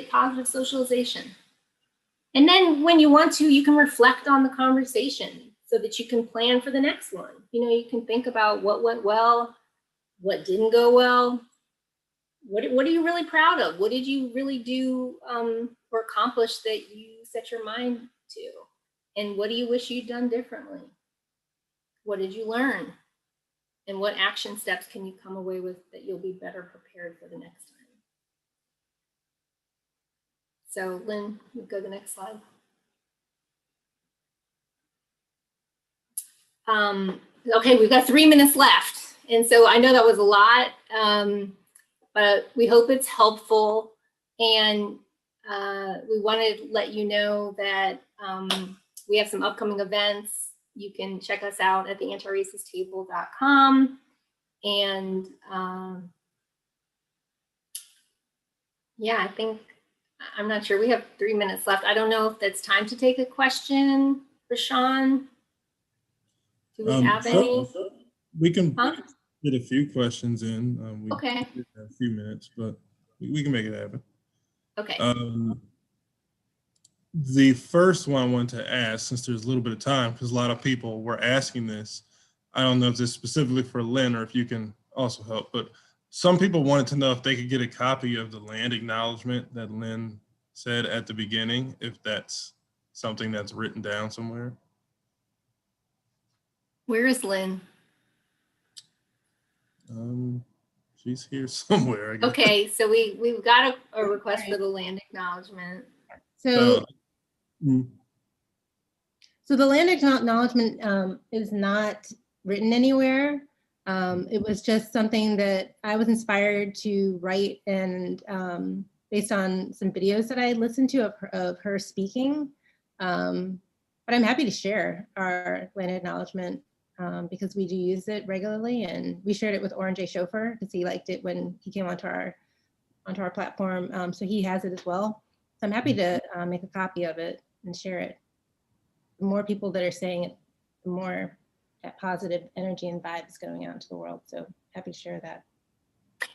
positive socialization. And then when you want to, you can reflect on the conversation so that you can plan for the next one. You can think about what went well, what didn't go well. What are you really proud of? What did you really do or accomplish that you set your mind to? And what do you wish you'd done differently? What did you learn? And what action steps can you come away with that you'll be better prepared for the next time? So Lynn, you go to the next slide. Okay, we've got 3 minutes left. And so I know that was a lot, but we hope it's helpful. And we wanted to let you know that we have some upcoming events. You can check us out at the antiracist.table.com. And yeah, I think, I'm not sure, we have 3 minutes left. I don't know if that's time to take a question, Rashawn. Do we have any? We can get a few questions in. We okay. have a few minutes, but we can make it happen. Okay. The first one I wanted to ask, since there's a little bit of time, because a lot of people were asking this, I don't know if this is specifically for Lynn or if you can also help, but some people wanted to know if they could get a copy of the land acknowledgement that Lynn said at the beginning, if that's something that's written down somewhere. Where is Lynn? She's here somewhere, I guess. Okay, so we've got a request for the land acknowledgement. So the land acknowledgement is not written anywhere. It was just something that I was inspired to write, and based on some videos that I listened to of her speaking. But I'm happy to share our land acknowledgement because we do use it regularly, and we shared it with Orange Chauffeur because he liked it when he came onto our platform. So he has it as well. So I'm happy to make a copy of it and share it. The more people that are saying it, the more that positive energy and vibes going out into the world. So happy to share that.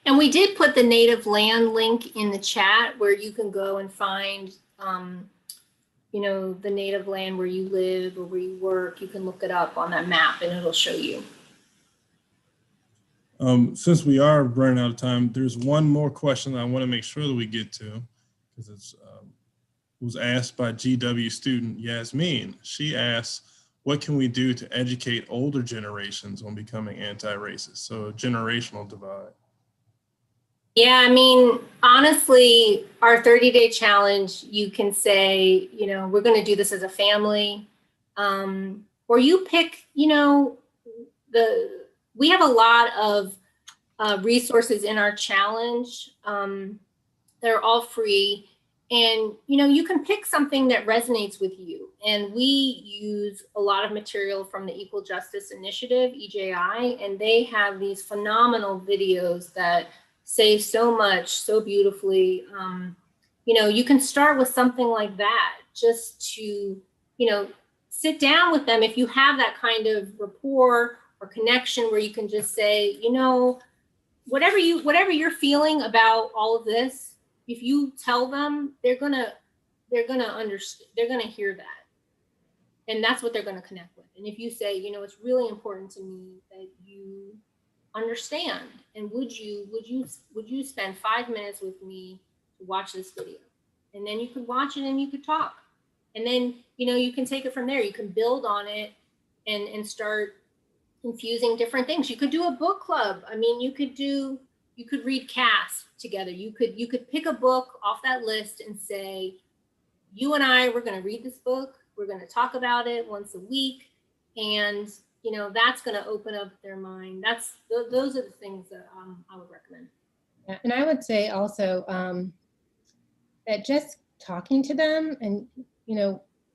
And we did put the native land link in the chat where you can go and find, the native land where you live or where you work. You can look it up on that map and it'll show you. Since we are running out of time, there's one more question that I want to make sure that we get to, because it was asked by GW student Yasmin. She asks, what can we do to educate older generations on becoming anti-racist? So a generational divide. Yeah, I mean, honestly, our 30-day challenge, you can say, we're going to do this as a family, or you pick, we have a lot of resources in our challenge. They're all free. And, you can pick something that resonates with you. And we use a lot of material from the Equal Justice Initiative, EJI, and they have these phenomenal videos that say so much, so beautifully. You can start with something like that, just to, sit down with them if you have that kind of rapport or connection where you can just say, whatever you're feeling about all of this, if you tell them, they're gonna understand, they're gonna hear that, and that's what they're gonna connect with. And if you say, it's really important to me that you understand, and would you spend 5 minutes with me to watch this video, and then you could watch it and you could talk, and then you can take it from there. You can build on it and start infusing different things. You could do a book club. I mean, you could read Cass together. You could pick a book off that list and say, you and I, we're going to read this book. We're going to talk about it once a week. And, that's going to open up their mind. Those are the things that I would recommend. Yeah, and I would say also that just talking to them and,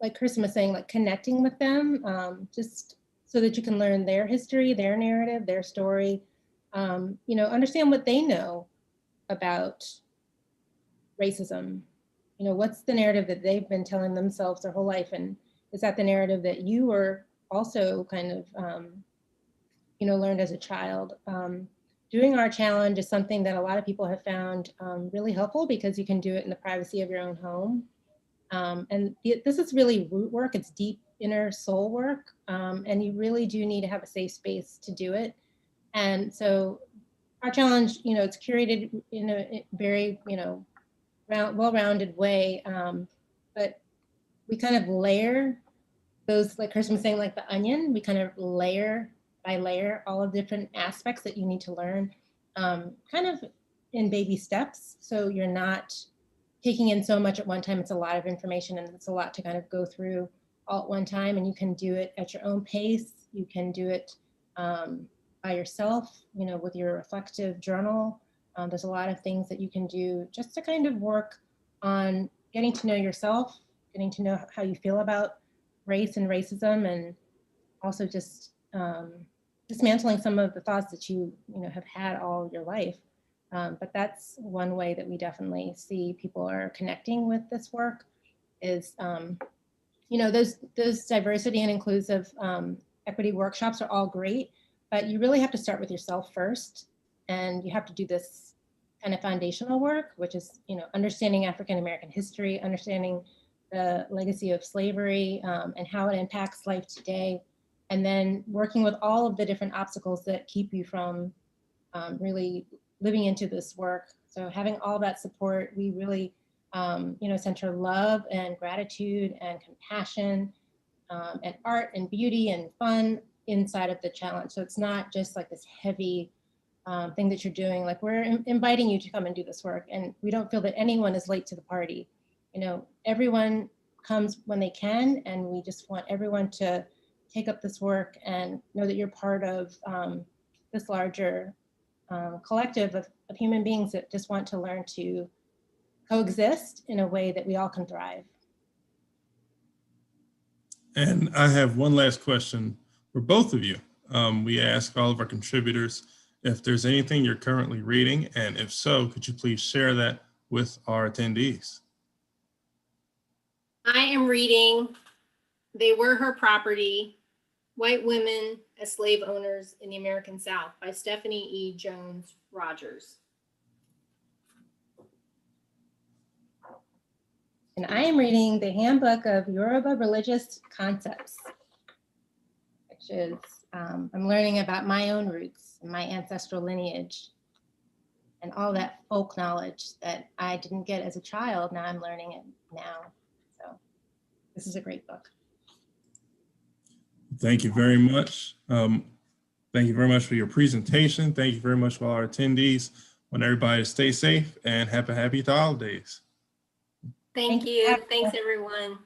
like Kirsten was saying, like connecting with them, just so that you can learn their history, their narrative, their story, understand what they know about racism. What's the narrative that they've been telling themselves their whole life? And is that the narrative that you are also kind of learned as a child. Doing our challenge is something that a lot of people have found really helpful because you can do it in the privacy of your own home. This is really root work. It's deep inner soul work. And you really do need to have a safe space to do it. And so our challenge, it's curated in a very, well-rounded way. But we kind of layer those, like Kirsten was saying, like the onion, we kind of layer by layer all of the different aspects that you need to learn kind of in baby steps. So you're not taking in so much at one time. It's a lot of information and it's a lot to kind of go through all at one time, and you can do it at your own pace. You can do it by yourself, with your reflective journal. There's a lot of things that you can do just to kind of work on getting to know yourself, getting to know how you feel about race and racism, and also just dismantling some of the thoughts that you have had all your life. But that's one way that we definitely see people are connecting with this work is, those diversity and inclusive equity workshops are all great, but you really have to start with yourself first. And you have to do this kind of foundational work, which is, understanding African-American history, understanding the legacy of slavery and how it impacts life today, and then working with all of the different obstacles that keep you from really living into this work. So having all that support, we really, center love and gratitude and compassion and art and beauty and fun inside of the challenge. So it's not just like this heavy thing that you're doing. Like, we're inviting you to come and do this work, and we don't feel that anyone is late to the party. Everyone comes when they can, and we just want everyone to take up this work and know that you're part of this larger collective of human beings that just want to learn to coexist in a way that we all can thrive. And I have one last question for both of you. We ask all of our contributors if there's anything you're currently reading, and if so, could you please share that with our attendees? I am reading They Were Her Property, White Women as Slave Owners in the American South by Stephanie E. Jones Rogers. And I am reading the Handbook of Yoruba Religious Concepts, which is, I'm learning about my own roots and my ancestral lineage and all that folk knowledge that I didn't get as a child. Now I'm learning it now. So this is a great book. Thank you very much. Thank you very much for your presentation. Thank you very much for all our attendees. I want everybody to stay safe and have a happy holidays. Thank you. Thanks, everyone.